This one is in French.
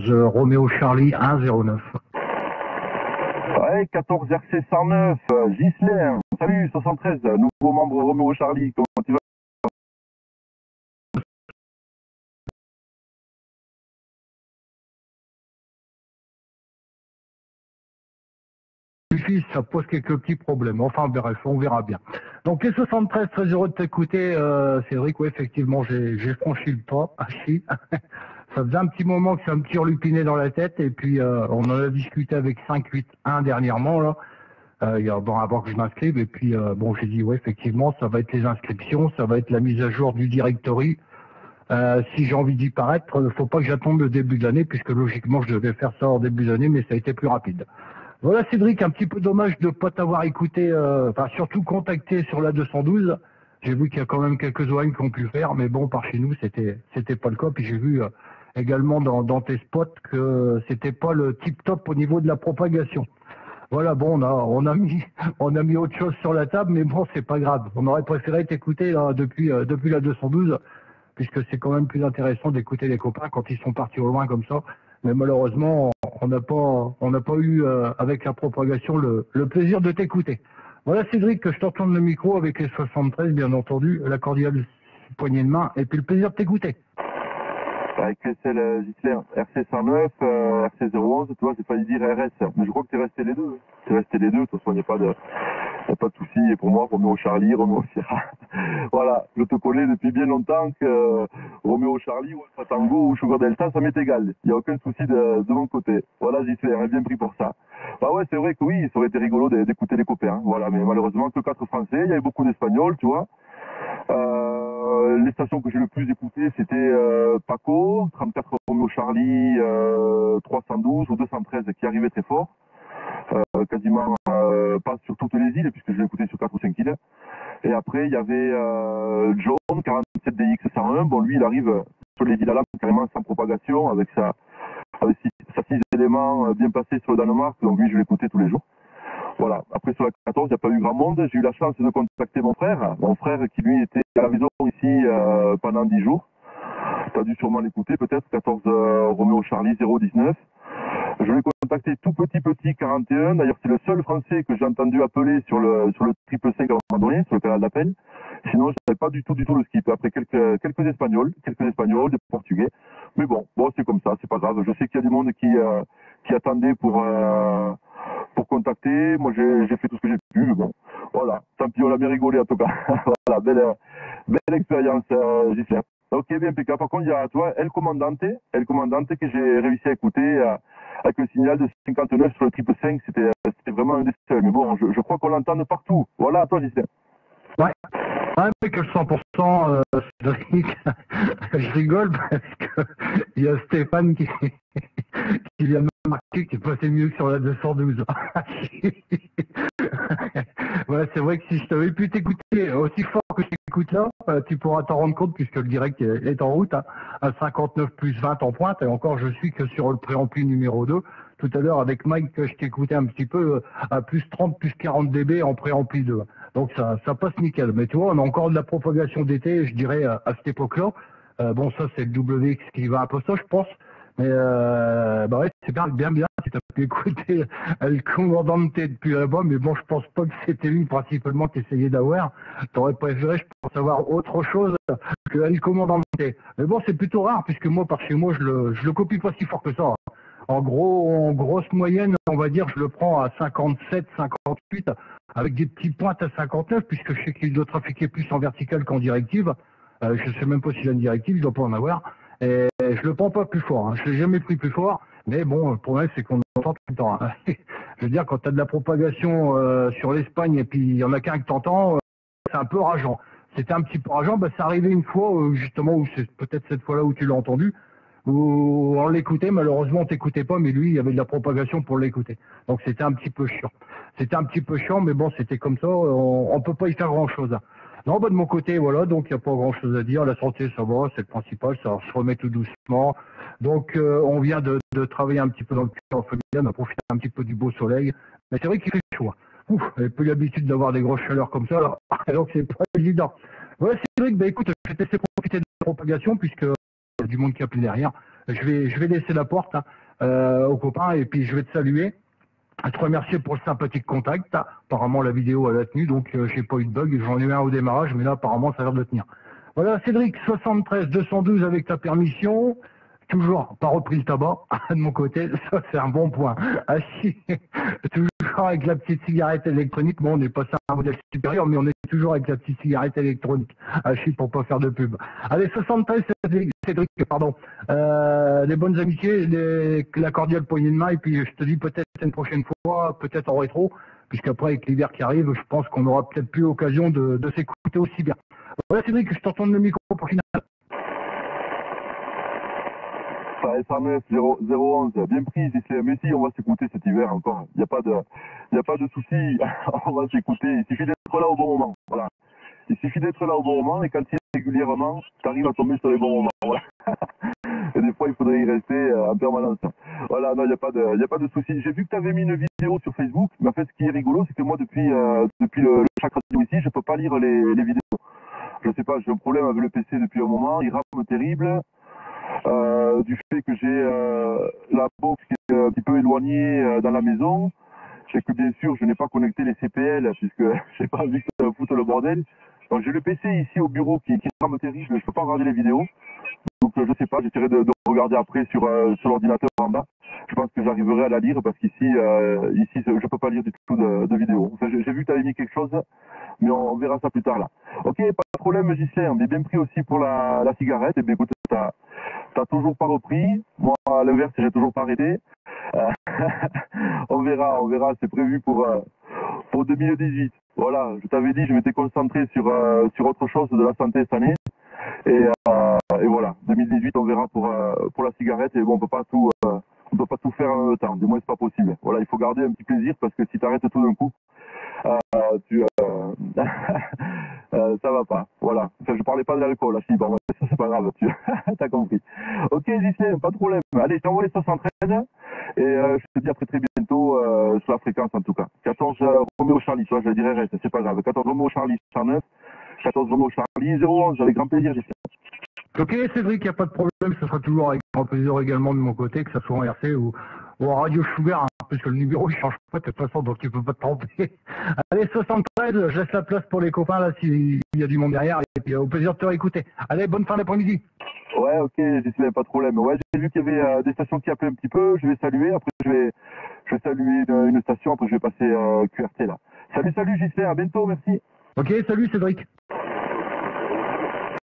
14 Roméo Charlie 109. Ouais, 14 RC 109, Ghislain, salut, 73, nouveau membre Roméo Charlie, comment tu vas? Ça pose quelques petits problèmes. Enfin, bref, on verra bien. Donc, les 73, très heureux de t'écouter. Cédric, oui, effectivement, j'ai franchi le pas. Ça faisait un petit moment que ça me tire lupiné dans la tête. Et puis, on en a discuté avec 581 dernièrement, là. Avant que je m'inscrive. Et puis, bon, j'ai dit, ouais, effectivement, ça va être les inscriptions, ça va être la mise à jour du directory. Si j'ai envie d'y paraître, faut pas que j'attende le début de l'année, puisque logiquement, je devais faire ça en début d'année, mais ça a été plus rapide. Voilà Cédric, un petit peu dommage de ne pas t'avoir écouté, surtout contacté sur la 212. J'ai vu qu'il y a quand même quelques OM qui ont pu le faire, mais bon, par chez nous, c'était pas le cas. Puis j'ai vu également dans tes spots que c'était pas le tip top au niveau de la propagation. Voilà, bon, on a mis autre chose sur la table, mais bon, c'est pas grave. On aurait préféré t'écouter là, depuis la 212, puisque c'est quand même plus intéressant d'écouter les copains quand ils sont partis au loin comme ça. Mais malheureusement, on n'a pas eu, avec la propagation, le plaisir de t'écouter. Voilà Cédric, que je te retourne le micro avec les 73, bien entendu, la cordiale poignée de main, et puis le plaisir de t'écouter. Avec celle Ghislain, RC 109, RC 011, tu vois, j'ai failli dire RS, mais je crois que t'es resté les deux. T'es resté les deux, de toute façon, il n'y a pas de souci. Et pour moi, Roméo Charlie, Roméo Sierra. Voilà, je te connais depuis bien longtemps que Roméo Charlie, ou Alpha Tango ou Sugar Delta, ça m'est égal. Il n'y a aucun souci de mon côté. Voilà, Ghislain, on est bien pris pour ça. Bah ouais, c'est vrai que oui, ça aurait été rigolo d'écouter les copains. Hein. Voilà, mais malheureusement, que 4 Français, il y avait beaucoup d'Espagnols, tu vois. Les stations que j'ai le plus écoutées, c'était Paco, 34 Romeo Charlie, 312 ou 213 qui arrivait très fort. Quasiment pas sur toutes les îles, puisque je l'ai écouté sur 4 ou 5 îles. Et après, il y avait John, 47 DX 101. Bon, lui, il arrive sur les îles à l'âme carrément sans propagation, avec sa 6 éléments bien placés sur le Danemark. Donc lui, je l'écoutais tous les jours. Voilà. Après, sur la 14, il n'y a pas eu grand monde. J'ai eu la chance de contacter mon frère qui lui était à la maison ici pendant 10 jours. Tu as dû sûrement l'écouter, peut-être, 14 Roméo Charlie 019. Je l'ai contacté tout petit 41. D'ailleurs, c'est le seul Français que j'ai entendu appeler sur le triple 5 à un moment donné, sur le canal d'appel. Sinon, je ne savais pas du tout le skip. Après, quelques Espagnols, des Portugais. Mais bon, c'est comme ça, c'est pas grave. Je sais qu'il y a du monde qui attendait pour contacter. Moi, j'ai fait tout ce que j'ai pu, mais bon, voilà. Tant pis, on a bien rigolé en tout cas. Voilà, belle expérience, Ghislain. Ok, bien impeccable. Par contre, il y a, tu vois, El Comandante que j'ai réussi à écouter avec un signal de 59 sur le triple 5. C'était vraiment un des seuls. Mais bon, je crois qu'on l'entend de partout. Voilà, à toi, Ghislain. Ouais. Ouais, mais que 100%, Cédric, je rigole parce que il y a Stéphane qui vient de me marquer qui passait mieux que sur la 212. Ouais, c'est vrai que si je t'avais pu t'écouter aussi fort que je t'écoute là, tu pourras t'en rendre compte puisque le direct est en route à 59 plus 20 en pointe. Et encore, je suis que sur le préampli numéro 2. Tout à l'heure, avec Mike, je t'écoutais un petit peu à plus 30, plus 40 dB en préampli 2. Donc ça passe nickel. Mais tu vois, on a encore de la propagation d'été, je dirais, à cette époque-là. Bon, ça, c'est le WX qui va un peu ça, je pense. Mais bah ouais, c'est bien si t'as pu écouter El Comandante depuis là-bas, mais bon, je pense pas que c'était lui principalement qui essayait d'avoir. T'aurais préféré, je pense, avoir autre chose que El Comandante. Mais bon, c'est plutôt rare, puisque moi, par chez moi, je le copie pas si fort que ça. En grosse moyenne, on va dire, je le prends à 57, 58, avec des petites pointes à 59, puisque je sais qu'il doit trafiquer plus en vertical qu'en directive. Je sais même pas s'il a une directive, il doit pas en avoir. Et je le prends pas plus fort, hein. Je l'ai jamais pris plus fort, mais bon, le problème c'est qu'on entend tout le temps. Hein. Je veux dire, quand tu as de la propagation sur l'Espagne et puis il y en a qu'un que t'entends, c'est un peu rageant. C'était un petit peu rageant, bah, c'est arrivé une fois justement où c'est peut-être cette fois-là où tu l'as entendu, où on l'écoutait, malheureusement on t'écoutait pas, mais lui il y avait de la propagation pour l'écouter. Donc c'était un petit peu chiant. C'était un petit peu chiant, mais bon, c'était comme ça, on peut pas y faire grand-chose. Non, bah de mon côté, voilà, donc il n'y a pas grand-chose à dire. La santé, ça va, c'est le principal, ça se remet tout doucement. Donc on vient de travailler un petit peu dans le climat familial, on a profité un petit peu du beau soleil. Mais c'est vrai qu'il fait chaud. Ouf, j'avais plus l'habitude d'avoir des grosses chaleurs comme ça, là. Donc c'est pas évident. Ouais, c'est vrai que, bah écoute, je vais te laisser profiter de la propagation, puisque il y a du monde qui appelle derrière. Je vais laisser la porte aux copains et puis je vais te saluer. À te remercier pour le sympathique contact. Apparemment, la vidéo, elle a tenu, donc j'ai pas eu de bug. J'en ai eu un au démarrage, mais là, apparemment, ça a l'air de tenir. Voilà, Cédric, 73 212 avec ta permission. Toujours pas repris le tabac de mon côté, ça c'est un bon point. Ah, si. Toujours avec la petite cigarette électronique. Bon, on n'est pas ça un modèle supérieur, mais on est toujours avec la petite cigarette électronique. Ah, si, pour pas faire de pub. Allez, 73 Cédric, pardon. Les bonnes amitiés, la cordiale poignée de main, et puis je te dis peut-être une prochaine fois, peut-être en rétro, puisqu'après avec l'hiver qui arrive, je pense qu'on aura peut-être plus l'occasion de s'écouter aussi bien. Voilà Cédric, je te retourne le micro pour finir. S109 011, bien pris, mais si, on va s'écouter cet hiver encore. Il n'y a pas de souci, on va s'écouter. Il suffit d'être là au bon moment. Voilà. Il suffit d'être là au bon moment et quand il est régulièrement, tu arrives à tomber sur les bons moments. Voilà. Et des fois, il faudrait y rester en permanence. Voilà, non, il n'y a pas de souci. J'ai vu que tu avais mis une vidéo sur Facebook, mais en fait, ce qui est rigolo, c'est que moi, depuis le chaque radio ici, je ne peux pas lire les vidéos. Je sais pas, j'ai un problème avec le PC depuis un moment, il rame terrible. Du fait que j'ai la box qui est un petit peu éloignée dans la maison, c'est que bien sûr je n'ai pas connecté les CPL puisque j'ai pas envie que ça foute le bordel. Donc j'ai le PC ici au bureau qui rame terrible, je ne peux pas regarder les vidéos. Donc je sais pas, j'essaierai de regarder après sur l'ordinateur en bas. Je pense que j'arriverai à la lire parce qu'ici ici je peux pas lire du tout de vidéos. Enfin, j'ai vu que tu avais mis quelque chose, mais on verra ça plus tard là. Ok, pas de problème Ghislain, on est bien pris aussi pour la cigarette. Et bien écoute, t'as toujours pas repris. Moi à l'inverse, j'ai toujours pas arrêté. On verra, c'est prévu pour 2018. Voilà, je t'avais dit, je m'étais concentré sur autre chose de la santé cette année. Et voilà, 2018, on verra pour la cigarette. Et bon, on peut pas tout faire en même temps. Du moins, c'est pas possible. Voilà, il faut garder un petit plaisir parce que si t'arrêtes tout d'un coup, ça va pas. Voilà. Enfin, je parlais pas de l'alcool, là, si, bon, ça c'est pas grave, tu as compris. Ok, Ghislain, pas de problème. Allez, je t'envoie les 73 et je te dis après très bientôt sur la fréquence en tout cas. 14 Romeo Charlie, tu vois, je dirais reste, c'est pas grave. 14 Romeo Charlie 109, 14 Romeo Charlie 011, avec grand plaisir, Ghislain. Ok Cédric, il n'y a pas de problème, ce sera toujours avec grand plaisir également de mon côté, que ce soit en RC ou en Radio Sugar, puisque le numéro il change pas de toute façon, donc tu peux pas te tromper. Allez, 73, je laisse la place pour les copains là s'il y a du monde derrière, et puis au plaisir de te réécouter. Allez, bonne fin d'après-midi. Ouais, ok, Ghislain, pas de problème. Ouais, j'ai vu qu'il y avait des stations qui appelaient un petit peu, je vais saluer, après je vais saluer une station, après je vais passer QRT là. Salut Ghislain, à bientôt, merci. Ok, salut Cédric.